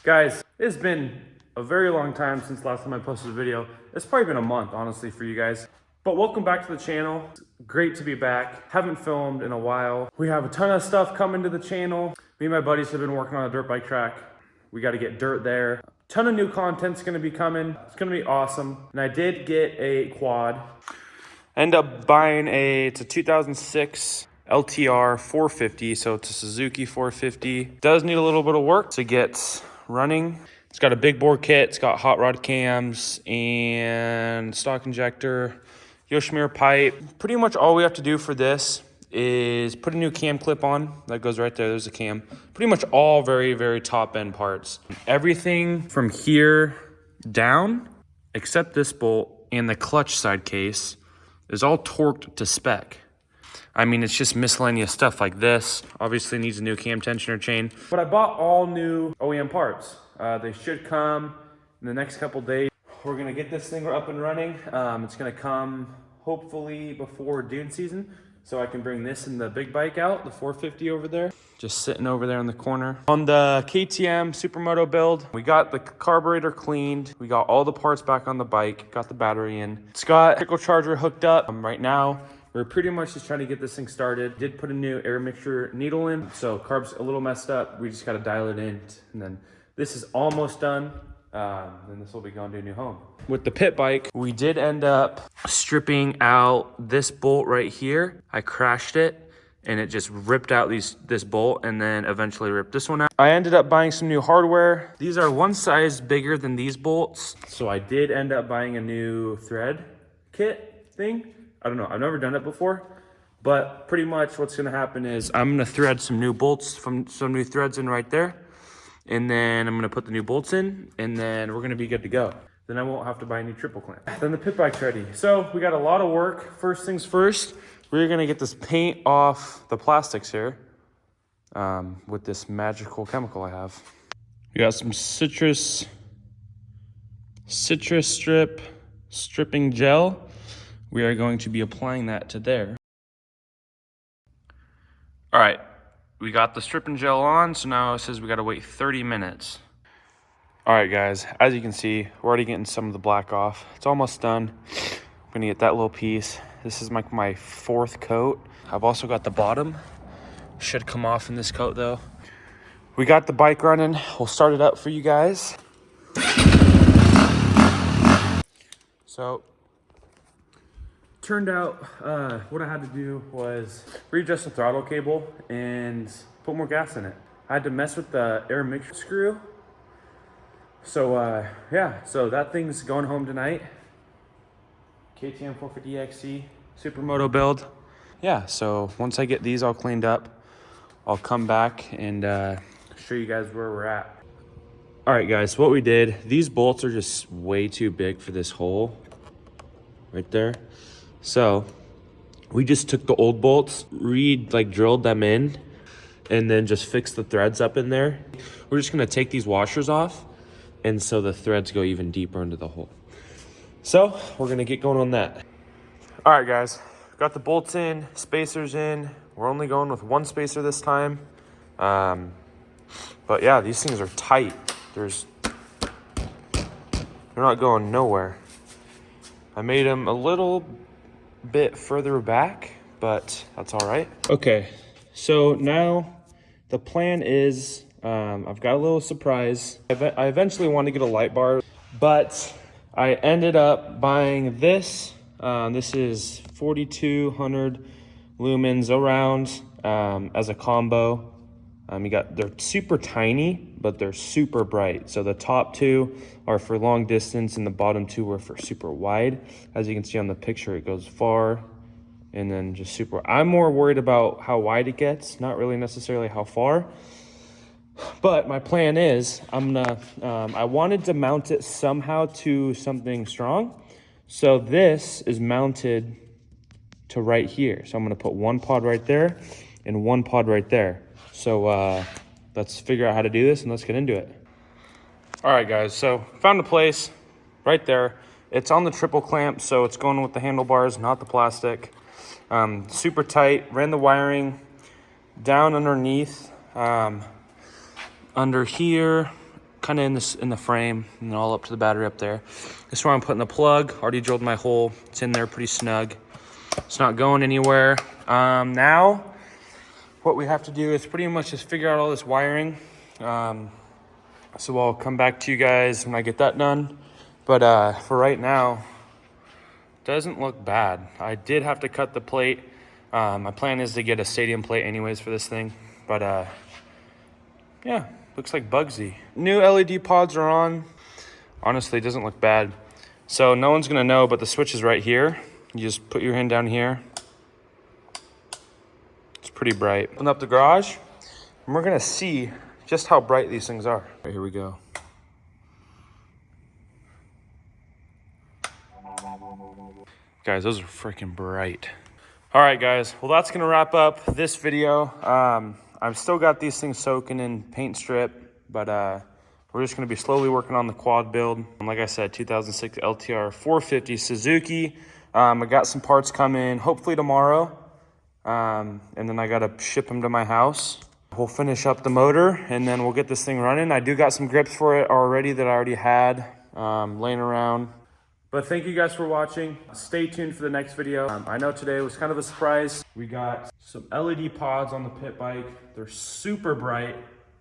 Guys, it's been a very long time since last time I posted a video. It's probably been a month, honestly, for you guys. But welcome back to the channel. Great to be back. Haven't filmed in a while. We have a ton of stuff coming to the channel. Me and my buddies have been working on a dirt bike track. We got to get dirt there. Ton of new content's gonna be coming. It's gonna be awesome. And I did get a quad. End up buying it's a 2006 Ltr450, so it's a Suzuki 450. Does need a little bit of work to get running. It's got a big bore kit, it's got hot rod cams and stock injector, Yoshimura pipe. Pretty much all we have to do for this is put a new cam clip on. That goes right there, there's a cam. Pretty much all very, very top end parts. Everything from here down, except this bolt and the clutch side case, is all torqued to spec. I mean, it's just miscellaneous stuff like this. Obviously needs a new cam tensioner chain. But I bought all new OEM parts. They should come in the next couple days. We're gonna get this thing up and running. It's gonna come hopefully before dune season, so I can bring this and the big bike out, the 450 over there. Just sitting over there in the corner. On the KTM Supermoto build, we got the carburetor cleaned. We got all the parts back on the bike, got the battery in. It's got a trickle charger hooked up. Right now, we're pretty much just trying to get this thing started. Did put a new air mixture needle in, so carb's a little messed up. We just gotta dial it in. And then this is almost done. Then this will be going to a new home. With the pit bike, we did end up stripping out this bolt right here. I crashed it and it just ripped out this bolt and then eventually ripped this one out. I ended up buying some new hardware. These are one size bigger than these bolts. So I did end up buying a new thread kit thing. I don't know, I've never done it before, but pretty much what's gonna happen is I'm gonna thread some new bolts from some new threads in right there. And then I'm gonna put the new bolts in and then we're gonna be good to go. Then I won't have to buy a new triple clamp. Then the pit bike's ready. So we got a lot of work. First things first, we're gonna get this paint off the plastics here with this magical chemical I have. We got some citrus stripping gel. We are going to be applying that to there. All right, we got the stripping gel on, so now it says we gotta wait 30 minutes. All right, guys, as you can see, we're already getting some of the black off. It's almost done. I'm gonna get that little piece. This is my fourth coat. I've also got the bottom. Should come off in this coat though. We got the bike running. We'll start it up for you guys. So, turned out what I had to do was readjust the throttle cable and put more gas in it. I had to mess with the air mixture screw. So yeah, so that thing's going home tonight. KTM 450 XC Supermoto build. Yeah, so once I get these all cleaned up, I'll come back and show you guys where we're at. All right, guys, so what we did, these bolts are just way too big for this hole right there. So we just took the old bolts, drilled them in, and then just fixed the threads up in there. We're just gonna take these washers off, and so the threads go even deeper into the hole. So we're gonna get going on that. All right, guys, got the bolts in, spacers in. We're only going with one spacer this time. But yeah, these things are tight. They're not going nowhere. I made them a little bit further back, but that's all right. Okay, so now the plan is I've got a little surprise. I eventually want to get a light bar, but I ended up buying this. This is 4200 lumens around as a combo. They're super tiny, but they're super bright. So the top two are for long distance and the bottom two are for super wide. As you can see on the picture, it goes far and then just super. I'm more worried about how wide it gets, not really necessarily how far. But my plan is I wanted to mount it somehow to something strong. So this is mounted to right here. So I'm gonna put one pod right there and one pod right there. So let's figure out how to do this and let's get into it. All right, guys, so found a place right there. It's on the triple clamp, so it's going with the handlebars, not the plastic. Super tight, ran the wiring down underneath, under here, kind of in the frame and all up to the battery up there. This is where I'm putting the plug. Already drilled my hole. It's in there pretty snug. It's not going anywhere. Now, what we have to do is pretty much just figure out all this wiring. So I'll come back to you guys when I get that done. But for right now, doesn't look bad. I did have to cut the plate. My plan is to get a stadium plate anyways for this thing. But yeah, looks like Bugsy. New LED pods are on. Honestly, it doesn't look bad. So no one's gonna know, but the switch is right here. You just put your hand down here. It's pretty bright. Open up the garage, and we're gonna see just how bright these things are. Right, here we go. Guys, those are freaking bright. All right, guys, well, that's gonna wrap up this video. I've still got these things soaking in paint strip, but we're just gonna be slowly working on the quad build. And like I said, 2006 Ltr450 Suzuki. I got some parts coming, hopefully tomorrow. And then I gotta ship them to my house. We'll finish up the motor and then we'll get this thing running. I do got some grips for it already that I already had laying around. But thank you guys for watching. Stay tuned for the next video. I know today was kind of a surprise. We got some LED pods on the pit bike. They're super bright.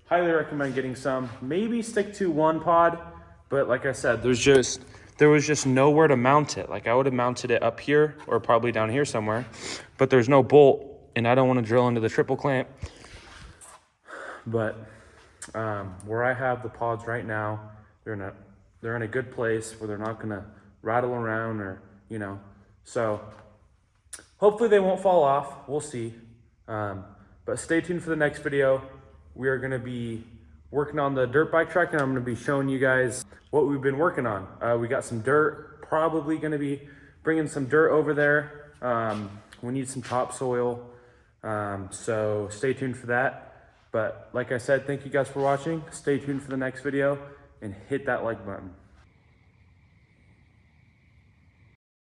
Highly recommend getting some. Maybe stick to one pod, but like I said, there was just nowhere to mount it. Like I would have mounted it up here or probably down here somewhere, but there's no bolt and I don't want to drill into the triple clamp. But where I have the pods right now, they're in a good place where they're not gonna rattle around or, you know, so hopefully they won't fall off. We'll see. But stay tuned for the next video. We are gonna be working on the dirt bike track and I'm gonna be showing you guys what we've been working on. We got some dirt, probably gonna be bringing some dirt over there. We need some topsoil. So stay tuned for that. But like I said, thank you guys for watching. Stay tuned for the next video and hit that like button.